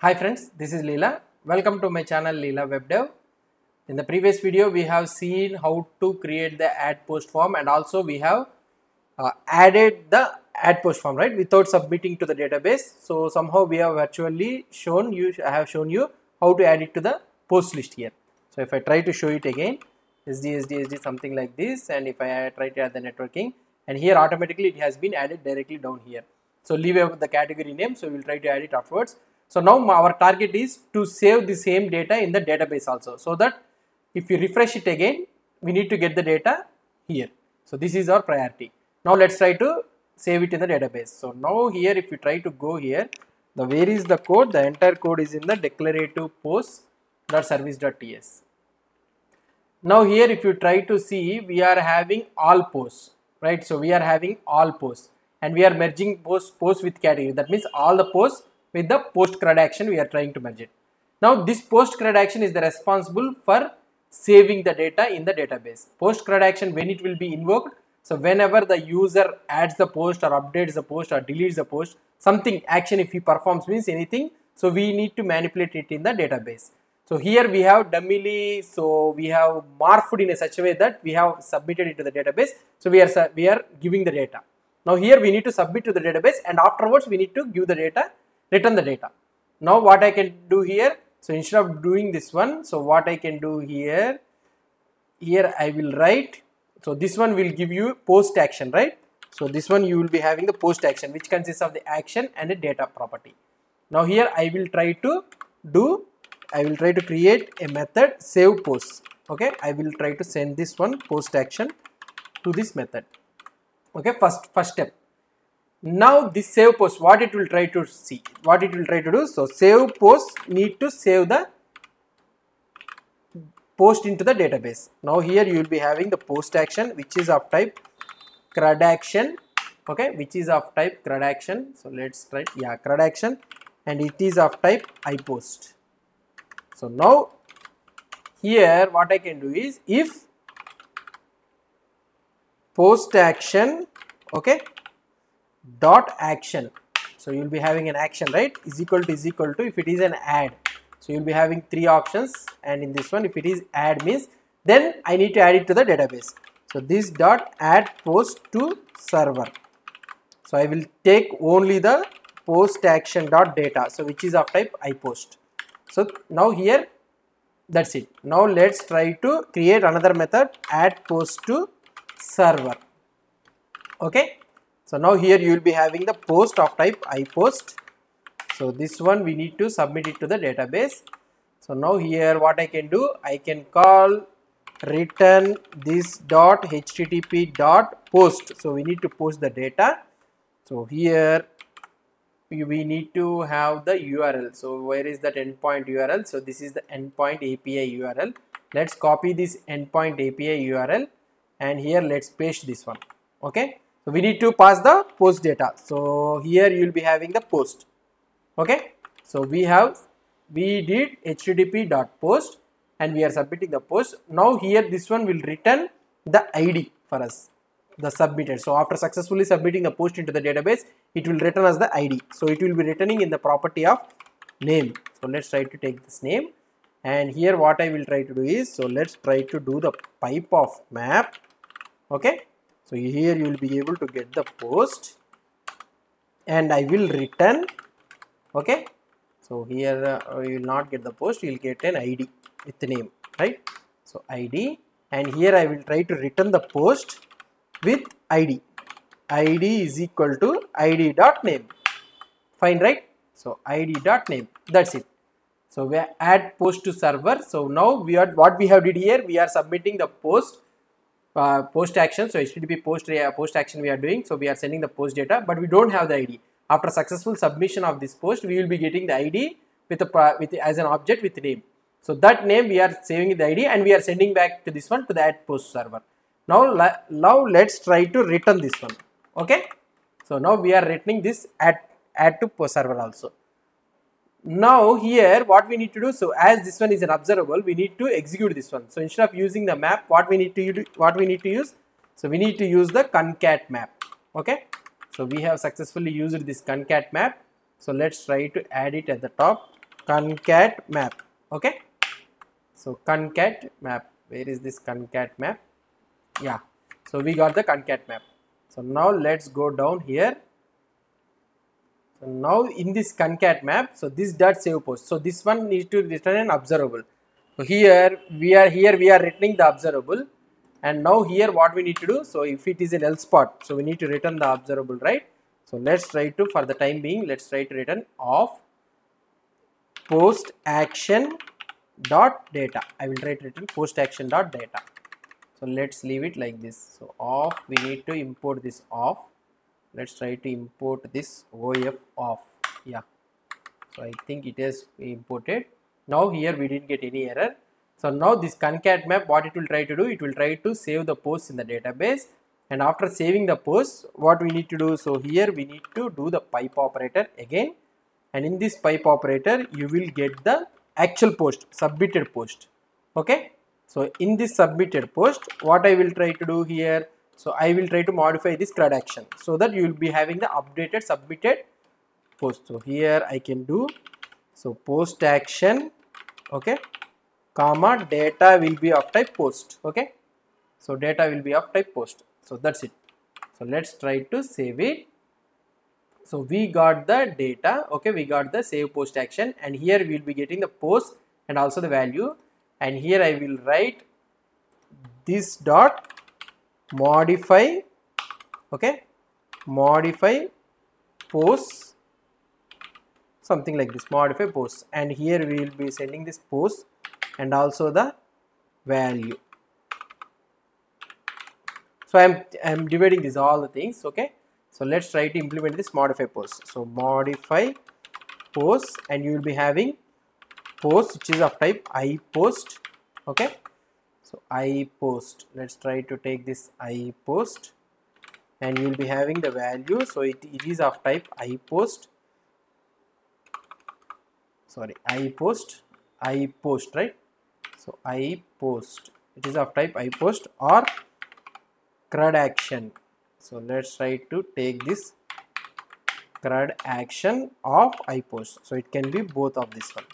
Hi friends, this is Leela. Welcome to my channel Leela WebDev. In the previous video, we have seen how to create the add post form, and also we have added the add post form, right, without submitting to the database. So somehow we have virtually shown you, I have shown you how to add it to the post list here. So if I try to show it again, SD something like this, and if I try to add the networking, and here automatically it has been added directly down here. So leave out the category name, so we will try to add it afterwards. So now our target is to save the same data in the database also, so that if you refresh it again, we need to get the data here. So this is our priority. Now let's try to save it in the database. So now here, if you try to go here, where is the code? The entire code is in the declarative post.service.ts. Now here, if you try to see, we are having all posts, right? So we are having all posts, and we are merging posts with category. That means all the posts with the post CRUD action, we are trying to merge it. Now this post CRUD action is the responsible for saving the data in the database. Post CRUD action, when it will be invoked, so whenever the user adds the post or updates the post or deletes the post, something action if he performs means anything, so we need to manipulate it in the database. So here we have dumbly, so we have morphed in a such a way that we have submitted it to the database. So we are giving the data. Now here we need to submit to the database, and afterwards we need to give the data, return the data. Now what I can do here, so instead of doing this one, so what I can do here I will write, so this one will give you post action, right? So this one you will be having the post action, which consists of the action and a data property. Now here I will try to create a method save post. Okay, I will try to send this one post action to this method. Okay, first step. Now this save post, what it will try to see, what it will try to do. So save post need to save the post into the database. Now here you will be having the post action, which is of type CRUD action. Okay, which is of type CRUD action. So let's try, yeah, CRUD action, and it is of type iPost. So now here what I can do is, if post action, okay, dot action, so you will be having an action, right, is equal to if it is an add, so you will be having three options, and in this one, if it is add means, then I need to add it to the database. So this dot add post to server, so I will take only the post action dot data, so which is of type iPost. So now here, that's it. Now let's try to create another method, add post to server. Okay, so now here you will be having the post of type iPost. So this one we need to submit it to the database. So now here what I can do, I can call return this dot http dot post. So we need to post the data. So here we need to have the URL. So where is that endpoint URL? So this is the endpoint API URL. Let's copy this endpoint API URL, and here let's paste this one. Okay, so we need to pass the post data. So here you will be having the post. Okay, so we did http dot post, and we are submitting the post. Now here this one will return the ID for us, the submitted. So after successfully submitting the post into the database, it will return us the ID. So it will be returning in the property of name. So let's try to take this name, and here what I will try to do is, so let's try to do the pipe of map. Okay, so here you will be able to get the post, and I will return. Okay, so here you will not get the post, you will get an ID with the name, right? So ID, and here I will try to return the post with ID. ID is equal to ID dot name. Fine, right? So ID dot name, that's it. So we add post to server. So now what we have did here, we are submitting the post action. So HTTP post action we are doing. So we are sending the post data, but we don't have the ID. After successful submission of this post, we will be getting the ID as an object with name. So that name we are saving the ID, and we are sending back to this one to the add post server. Now let's try to return this one. Okay, so now we are returning this add to post server also. Now here what we need to do, so as this one is an observable, we need to execute this one. So instead of using the map, what we need to use, so we need to use the concat map. Okay, so we have successfully used this concat map. So let's try to add it at the top. concat map. Okay, so concat map, where is this concat map? Yeah, so we got the concat map. So now let's go down here. So now in this concat map, so this dot save post, so this one needs to return an observable. So here we are returning the observable, and now here what we need to do, so if it is an else part, so we need to return the observable, right? So let's try to, for the time being, let's try to return of post action dot data. I will try to return post action dot data. So let's leave it like this. So of, we need to import this of. Let's try to import this OF of. Yeah, so I think it is imported. Now here we didn't get any error. So now this concat map, what it will try to do, it will try to save the post in the database, and after saving the post, what we need to do, so here we need to do the pipe operator again, and in this pipe operator you will get the actual post, submitted post. Okay, so in this submitted post, what I will try to do here, so I will try to modify this CRUD action so that you will be having the updated submitted post. So here I can do, so post action, okay, comma, data will be of type post. Okay, so data will be of type post. So that's it. So let's try to save it. So we got the data, okay, we got the save post action, and here we will be getting the post and also the value, and here I will write this dot modify, okay, modify post, something like this, modify post, and here we will be sending this post and also the value. So I am dividing this all the things. Okay, so let's try to implement this modify post. So modify post, and you will be having post which is of type I post. Okay, so I post, let's try to take this I post, and you will be having the value. So it is of type I post, sorry, I post, right? So I post, it is of type I post or CRUD action. So let's try to take this CRUD action of I post. So it can be both of this one,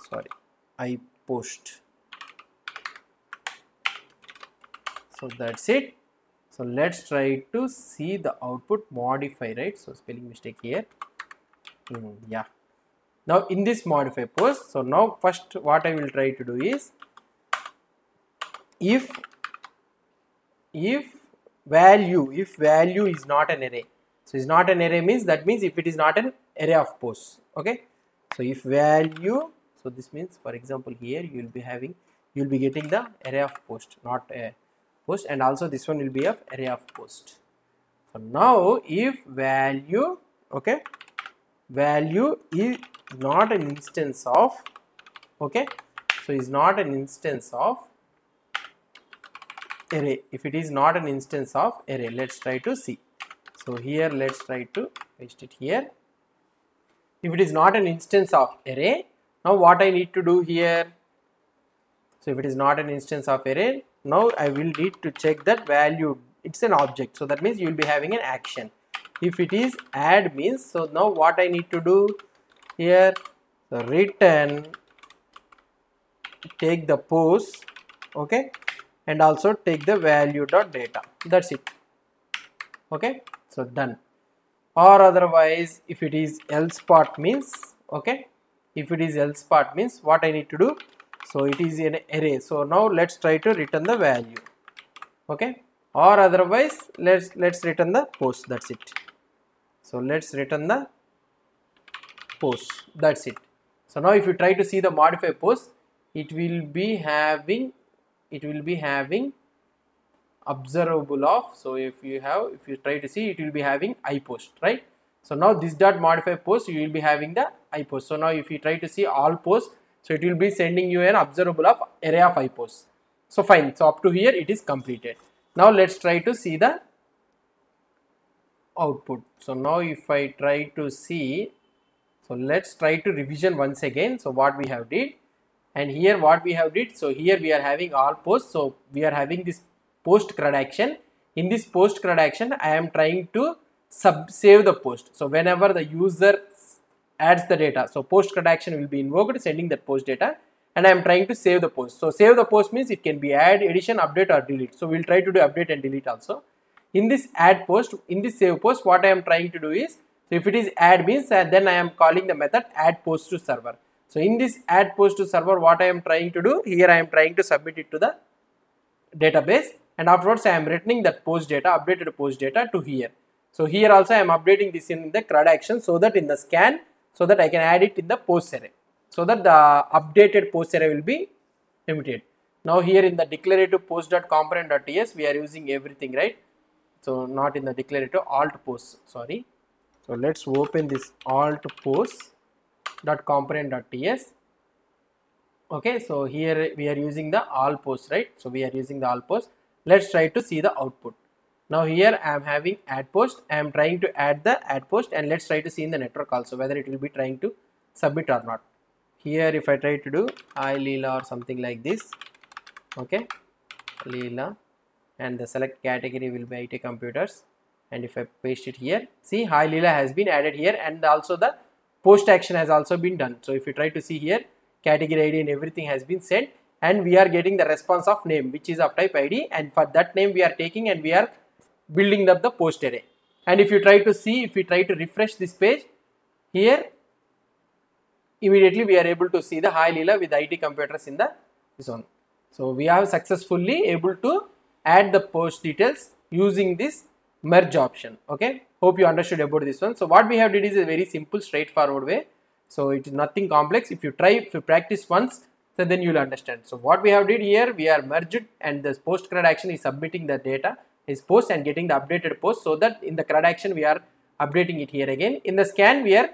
sorry, I post. So that's it. So let's try to see the output modify, right? So spelling mistake here. Yeah. Now in this modify post, so now first what I will try to do is, if value is not an array, so is not an array means, that means if it is not an array of posts. Okay, so if value, so this means, for example, here you will be getting the array of post, not a post, and also this one will be of array of post. So now if value, okay, value is not an instance of, okay, so is not an instance of array. If it is not an instance of array, let's try to see. So here let's try to paste it here. If it is not an instance of array, now what I need to do here, so if it is not an instance of array, now I will need to check that value, it's an object, so that means you will be having an action. If it is add means, so now what I need to do here, so return, take the post, okay, and also take the value dot data. That's it. Okay, so done. Or otherwise, if it is else part means, okay, if it is else part means, what I need to do, so it is an array, so now let's try to return the value. Okay, or otherwise let's return the post. That's it. So let's return the post. That's it. So now if you try to see the modify post, it will be having observable of, so if you try to see, it will be having I post, right? So now this dot modify post, you will be having the I post. So now if you try to see all posts, so it will be sending you an observable of array of I posts. So fine, so up to here it is completed. Now let's try to see the output. So now if I try to see, so let's try to revision once again. So what we have did, and here what we have did, so here we are having all posts, so we are having this post CRUD action. In this post CRUD action, I am trying to save the post. So whenever the user adds the data. So post CRUD action will be invoked sending that post data, and I am trying to save the post. So save the post means it can be add, addition, update or delete. So we'll try to do update and delete also. In this add post, in this save post, what I am trying to do is, so if it is add means then I am calling the method add post to server. So in this add post to server, what I am trying to do here, I am trying to submit it to the database, and afterwards I am returning that post data, updated post data to here. So here also I am updating this in the CRUD action, so that in the scan, so that I can add it in the post array, so that the updated post array will be emitted. Now here in the declarative post.component.ts we are using everything, right? So not in the declarative, alt post, sorry. So let's open this alt post.component.ts. Okay, so here we are using the all post, right? So we are using the all post. Let's try to see the output. Now here I am having add post. I am trying to add the add post, and let's try to see in the network also whether it will be trying to submit or not. Here if I try to do hi Leela or something like this, okay, Leela, and the select category will be IT computers, and if I paste it here, see hi Leela has been added here, and also the post action has also been done. So if you try to see here, category ID and everything has been sent, and we are getting the response of name which is of type ID, and for that name we are taking and we are building up the post array. And if you try to see, if we try to refresh this page here, immediately we are able to see the hi Leela with IT computers in the zone. So we have successfully able to add the post details using this merge option. Okay, hope you understood about this one. So what we have did is a very simple straightforward way. So it is nothing complex. If you try, if you practice once, so then you will understand. So what we have did here, we are merged, and the post CRUD action is submitting the data, is post, and getting the updated post, so that in the CRUD action we are updating it here again. In the scan we are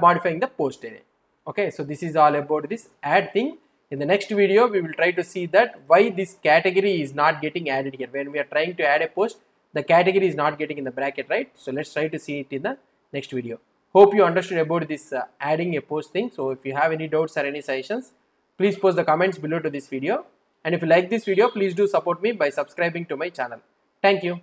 modifying the post array. Okay, so this is all about this add thing. In the next video we will try to see that why this category is not getting added here. When we are trying to add a post, the category is not getting in the bracket, right? So let's try to see it in the next video. Hope you understood about this adding a post thing. So if you have any doubts or any suggestions, please post the comments below to this video. And if you like this video, please do support me by subscribing to my channel. Thank you.